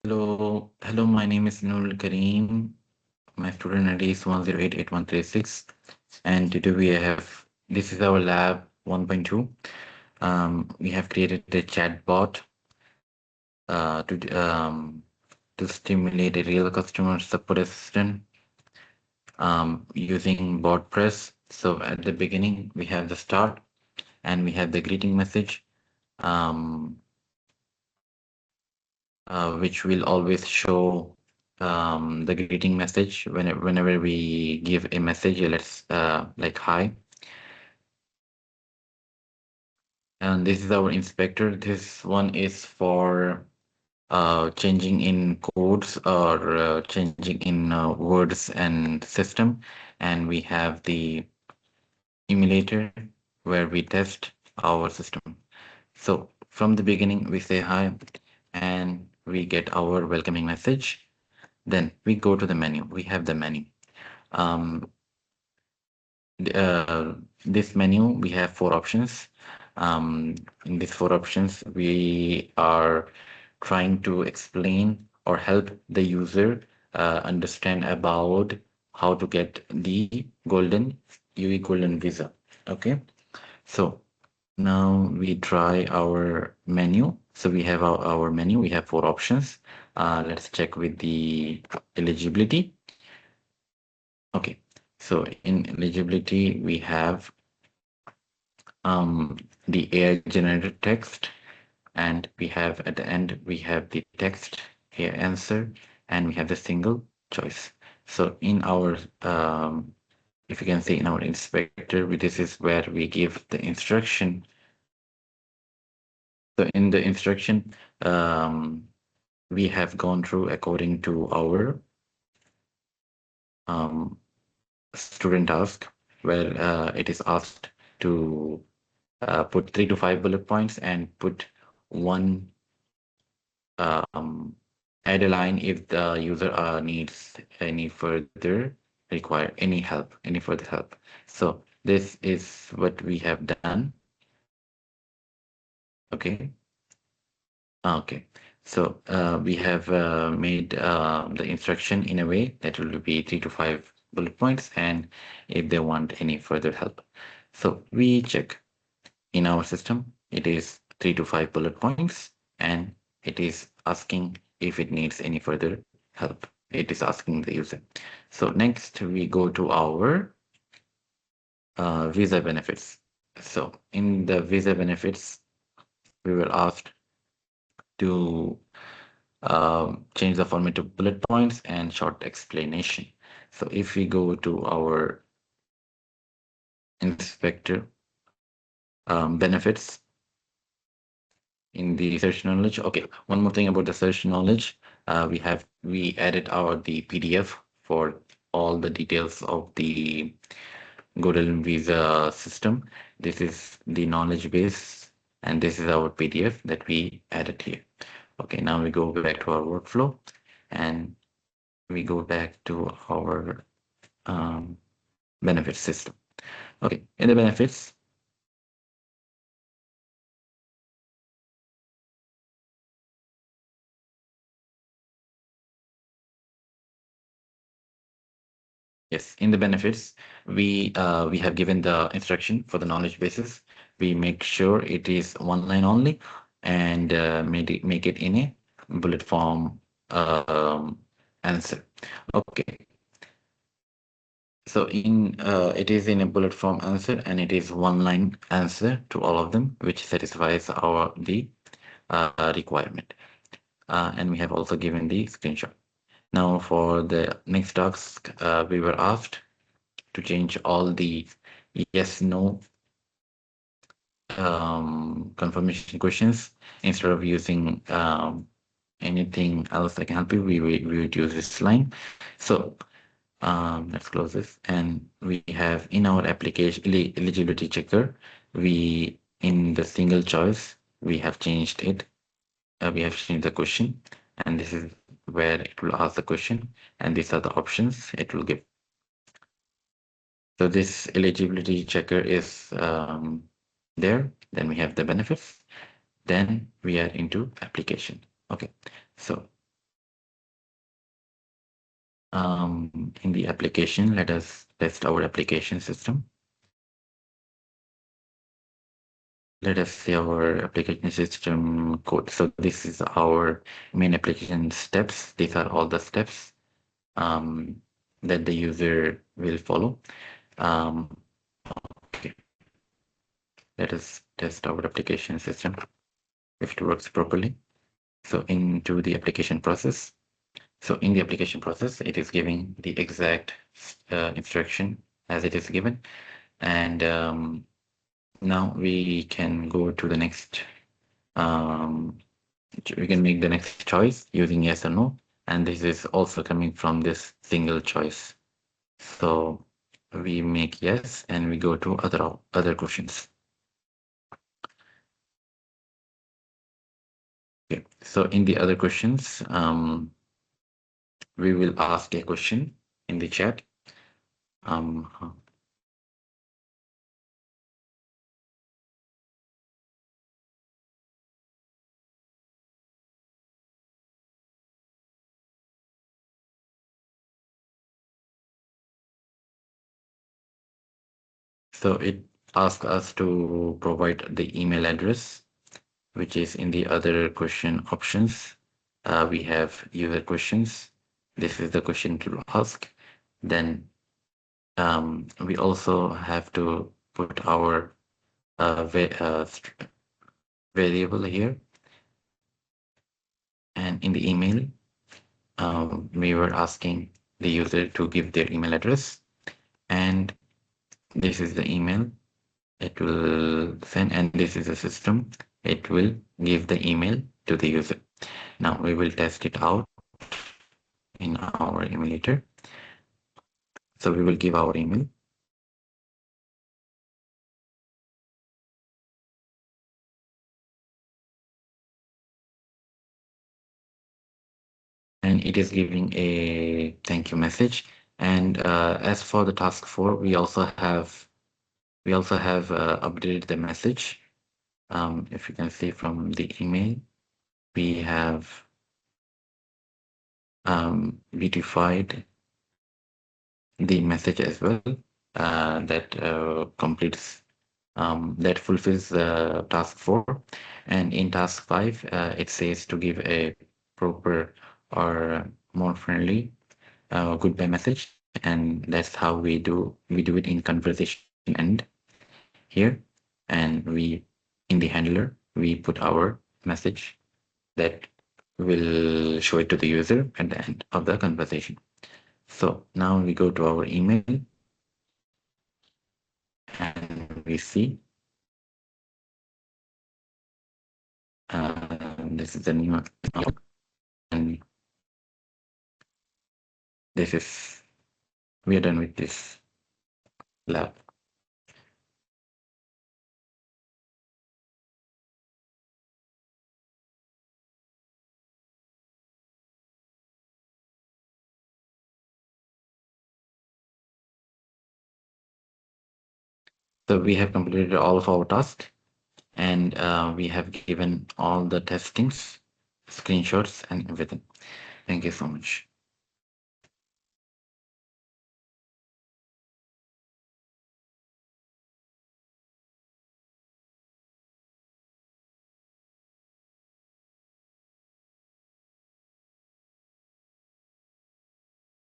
Hello, my name is Nurul Karim. My student ID is 1088136. And today this is our lab 1.2. We have created a chatbot uh, to, um, to stimulate a real customer support assistant using WordPress. So at the beginning, we have the start and we have the greeting message, um, which will always show the greeting message whenever we give a message, let's like hi. And this is our inspector. This one is for changing in codes or changing in words and system. And we have the emulator where we test our system. So from the beginning, we say hi and we get our welcoming message. Then we go to the menu. We have the menu. Um, this menu, we have four options. In these four options, we are trying to explain or help the user understand about how to get the golden UE golden visa. Okay, so now we try our menu. So we have our menu. We have four options. Let's check with the eligibility. Okay, so in eligibility, we have the AI generated text, and we have at the end, we have the text here answer, and we have the single choice. So in our, if you can see in our inspector, this is where we give the instruction. So in the instruction, we have gone through according to our um, student task, where it is asked to put 3 to 5 bullet points and put one add a line if the user needs any further require any further help. So this is what we have done. Okay. Okay. So we have made the instruction in a way that will be 3 to 5 bullet points, and if they want any further help. So we check in our system, it is 3 to 5 bullet points, and it is asking if it needs any further help. It is asking the user. So next we go to our visa benefits. So in the visa benefits, we were asked to change the format to bullet points and short explanation. So if we go to our inspector benefits, in the search knowledge. Okay, one more thing about the search knowledge. We added our the PDF for all the details of the Golden Visa system. This is the knowledge base, and this is our PDF that we added here. Okay, now we go back to our workflow, and we go back to our benefits system. Okay, in the benefits, yes, in the benefits, we have given the instruction for the knowledge basis. We make sure it is one line only, and make it in a bullet form answer. Okay, so in it is in a bullet form answer, and it is one line answer to all of them, which satisfies our the requirement. And we have also given the screenshot. Now for the next task, we were asked to change all the yes, no confirmation questions. Instead of using anything else that can help you, we would use this line. So let's close this. And we have in our application eligibility checker, we in the single choice, we have changed it. We have changed the question, and this is where it will ask the question, and these are the options it will give. So this eligibility checker is there. Then we have the benefits. Then we are into application. Okay. So In the application, let us test our application system. Let us see our application system code. So this is our main application steps. These are all the steps um, that the user will follow. Um, okay, let us test our application system if it works properly. So into the application process. So in the application process, it is giving the exact instruction as it is given. And now we can go to the next, um, we can make the next choice using yes or no. And this is also coming from this single choice. So we make yes and we go to other questions. Okay. So in the other questions, we will ask a question in the chat. Um, so it asks us to provide the email address, which is in the other question options. We have user questions. This is the question to ask. Then we also have to put our variable here. And in the email, we were asking the user to give their email address. And this is the email it will send, and this is a system. It will give the email to the user. Now we will test it out in our emulator. So we will give our email. And it is giving a thank you message. And as for the task 4, we also have updated the message. If you can see from the email, we have beautified the message as well that completes that fulfills task 4. And in task 5, it says to give a proper or more friendly goodbye message, and that's how we do it in conversation end here. And we in the handler we put our message that will show it to the user at the end of the conversation. So now we go to our email and we see this is the new account, and this is we are done with this lab. So we have completed all of our tasks, and we have given all the testings, screenshots, and everything. Thank you so much.